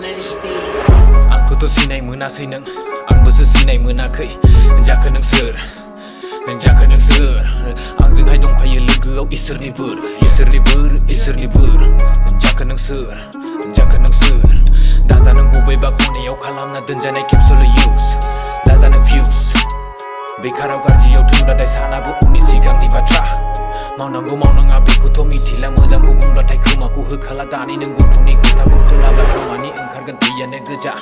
आंखौथ' सिनाय मोनासै नों आंबोसो सिनाय मोनाखै जाखो नों सोर आंजोंहाय दंखायो लोगोआव इसोरनि बोर जाखो नों सोर दाजा नों बबेबा खनायाव खालामना दोनजानाय खेबसेल' इउज दाजा नों फिउस बेकाराव गाज्रियाव थोनब्लाथाय सानाबो उननि सिगांनि बाथ्रा मावनांगौ मावनाङा बेखौथ' मिथिला मोजांखौ बुंब्लाथाय खोमाखौ होखाला दानि नों गथ'नि खोथाखौ खोनाब्ला खोमानि ओंखारगोन दैयानो गोजा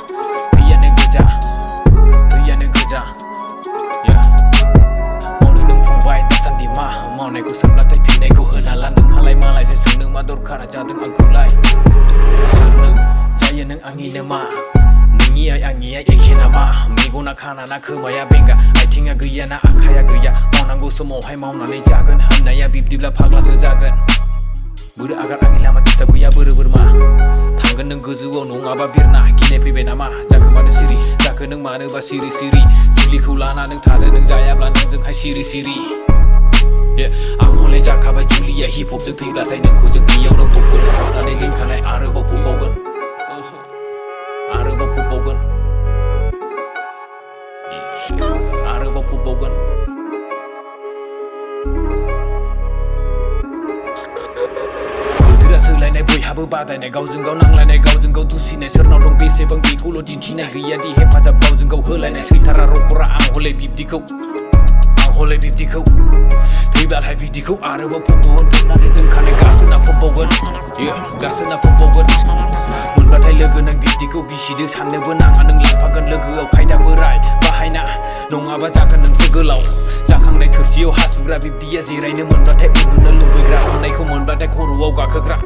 मावनो नों फंबाय दासान्दि मा मावनायखौ सोंब्लाथाय फिननायखौ होनाला नोंहालाय मालायसो सोंनो मा दरखारा जादों आंखौलाय सोर नों जायो नों आंनिनो मा नोंनिया आंनिया एखे नामा मेगना खाना ना खोमाया बेंगा आथिङा गैया ना आखाया गैया मावनांगौ समावहाय मावनानै जागोन होननाया बिब्दिब्ला फाग्लासो जागोन बोरो आगार आंनि लामा खिथाब गैया बोरो बोरमा थांगोन नों गोजौआव नङाबा बिरना गिनाय फैबाय नामा जाखो मानो सिरि जाखो नों मानोबा सिरि जुलिखौ लाना नों थादो नों जायाब्ला नोंजोंहाय सिरि आं हले जाखाबाय जुलिया हिप हपजों थैब्लाथाय नोंखौ जों बेयावनो फबगोन हाबनानै दोनखानाय आरोबाव फबबावगोन बोथोरा सोलायनाय बयहाबो बादायनाय गावजों गाव नांलायनाय गावजों गाव दुसिनाय सोरनाव दं बेसेबां बेखौल' दिन्थिनाय गैयादि हेफाजाब गावजों गाव होलायनाय सैथारा रखरा आं हले बिब्दिखौ थैब्लाथाय बिब्दिखौ आरोबाव फबबावगोन फबनानै दोनखानाय गासोना फबबावगोन मोनबाथाय लोगो नों बिब्दिखौ बिसिदो साननोबो नाङा नों लांफागोन लोगोआव खायदा बोराय बाहायना नङाबा जागोन नोंसो गोलाव जाखांनाय थोरसियाव हासुग्रा बिब्दिया जिरायनो मोनब्लाथाय उन्दुनो लुबैग्रा हमनायखौ मोनब्लाथाय खर'आव गाखोग्रा